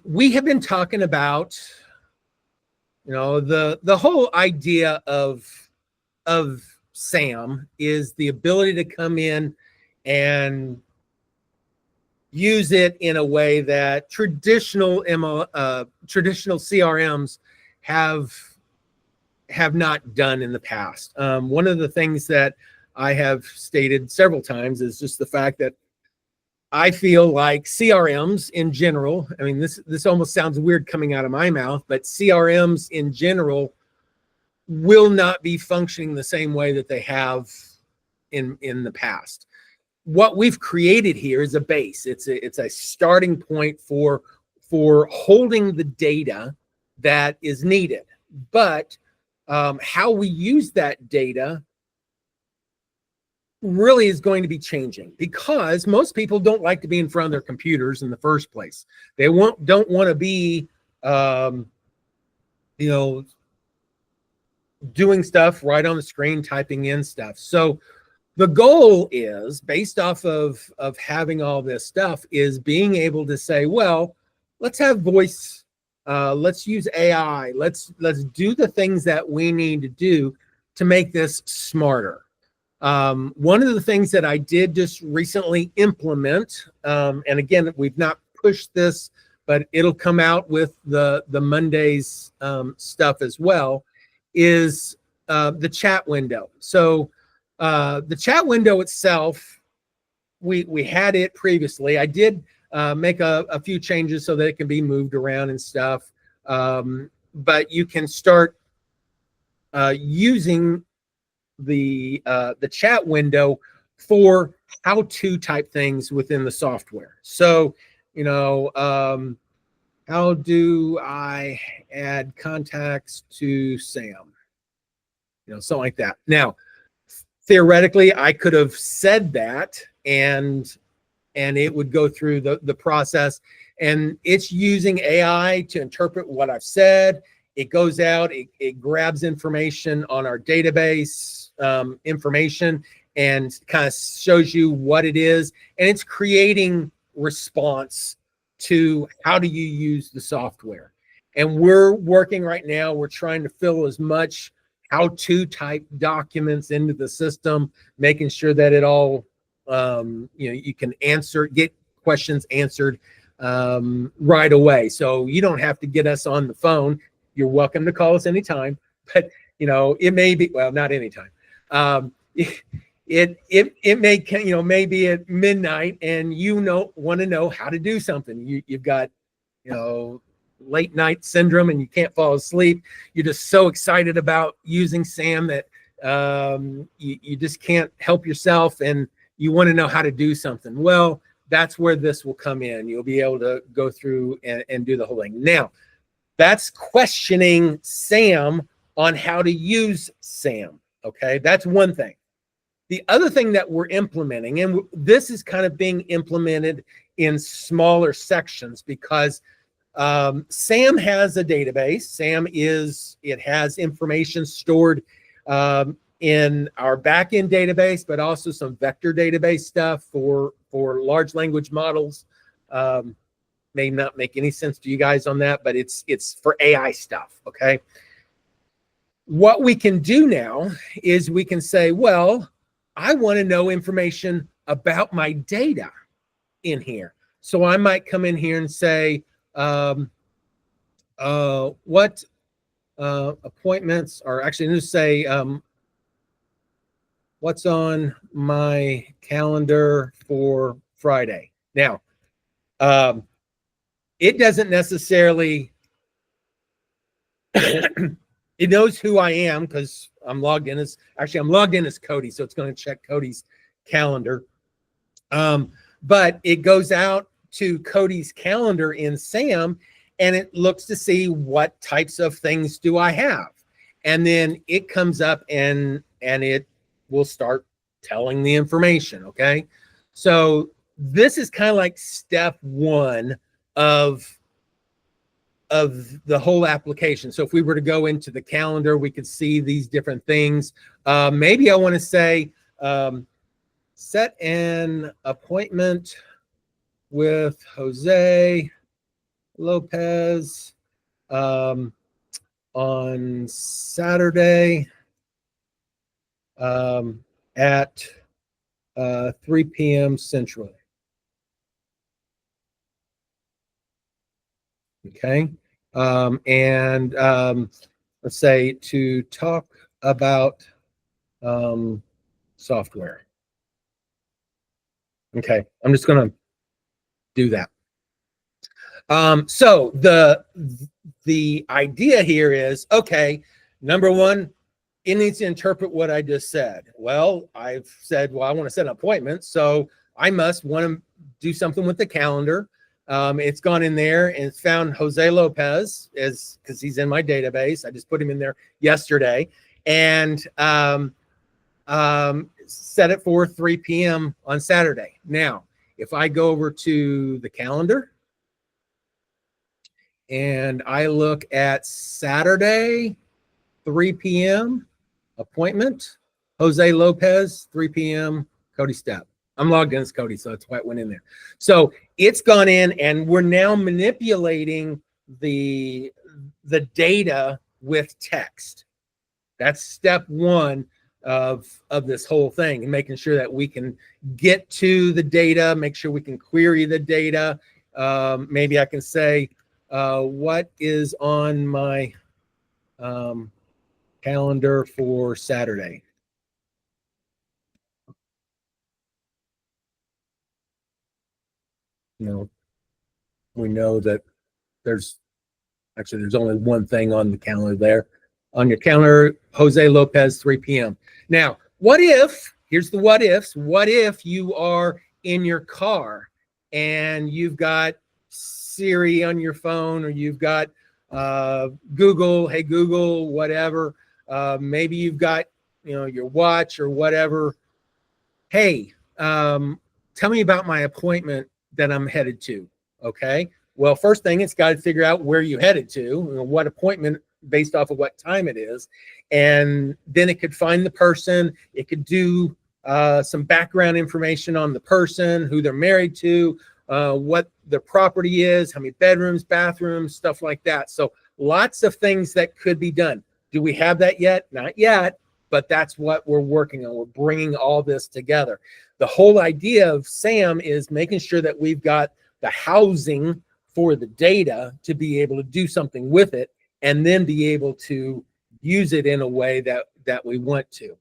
we have been talking about, the whole idea of SAM is the ability to come in and use it in a way that traditional CRMs have not done in the past. One of the things that I have stated several times is just the fact that I feel like CRMs in general, I mean, this almost sounds weird coming out of my mouth, but CRMs in general will not be functioning the same way that they have in the past. What we've created here is a base. It's a starting point for holding the data that is needed. But how we use that data really is going to be changing, because most people don't like to be in front of their computers in the first place. They don't want to be doing stuff right on the screen, typing in stuff. So the goal is, based off of having all this stuff, is being able to say, well, let's have voice, let's use AI, let's do the things that we need to do to make this smarter. One of the things that I did just recently implement, and again, we've not pushed this, but it'll come out with the Monday's stuff as well, is the chat window. So the chat window itself, we had it previously. I did make a few changes so that it can be moved around and stuff, but you can start using the chat window for how-to type things within the software. So, how do I add contacts to Sam? Something like that. Now, theoretically, I could have said that, and it would go through the process, and it's using AI to interpret what I've said. It goes out, it grabs information on our database, information, and kind of shows you what it is, and it's creating response to how do you use the software. And we're working right now, we're trying to fill as much how-to type documents into the system, making sure that it all, you can get questions answered right away. So you don't have to get us on the phone. You're welcome to call us anytime, but it may be, well, not anytime. It may, maybe at midnight, and want to know how to do something. You've got, late night syndrome and you can't fall asleep. You're just so excited about using SAM that you just can't help yourself, and you want to know how to do something. Well, that's where this will come in. You'll be able to go through and do the whole thing. Now, that's questioning SAM on how to use SAM. Okay, that's one thing. The other thing that we're implementing, and this is kind of being implemented in smaller sections, because SAM has a database. It has information stored in our backend database, but also some vector database stuff for large language models. May not make any sense to you guys on that, but it's for AI stuff. Okay. What we can do now is we can say, well, I want to know information about my data in here. So I might come in here and say, what appointments, or actually let's say, what's on my calendar for Friday. Now, it doesn't necessarily, it knows who I am because I'm logged in as Cody, so it's going to check Cody's calendar. But it goes out to Cody's calendar in SAM, and it looks to see what types of things do I have. And then it comes up and it will start telling the information, okay? So this is kind of like step one of the whole application. So if we were to go into the calendar, we could see these different things. Maybe I want to say, set an appointment with Jose Lopez on Saturday at 3 p.m. Central. Okay. Let's say to talk about software. Okay. I'm just going to do that. So the idea here is, okay, number one, it needs to interpret what I just said. Well, I've said, well, I want to set an appointment, so I must want to do something with the calendar. It's gone in there and it's found Jose Lopez because he's in my database. I just put him in there yesterday and set it for 3 p.m. on Saturday. Now, if I go over to the calendar and I look at Saturday, 3 p.m. appointment, Jose Lopez, 3 p.m. Cody Stepp. I'm logged in as Cody, so that's why it went in there. So it's gone in, and we're now manipulating the data with text. That's step one of this whole thing, and making sure that we can get to the data, make sure we can query the data. Maybe I can say, what is on my calendar for Saturday? We know that there's only one thing on the calendar there. On your calendar, Jose Lopez, 3 p.m. Now, here's the what ifs. What if you are in your car and you've got Siri on your phone, or you've got Google, hey Google, whatever. Maybe you've got your watch or whatever. Hey, tell me about my appointment that I'm headed to. Okay. Well, first thing, it's got to figure out where you headed to, what appointment, based off of what time it is. And then it could find the person. It could do some background information on the person, who they're married to, what their property is, how many bedrooms, bathrooms, stuff like that. So lots of things that could be done. Do we have that yet? Not yet, but that's what we're working on. We're bringing all this together. The whole idea of SAM is making sure that we've got the housing for the data to be able to do something with it, and then be able to use it in a way that we want to.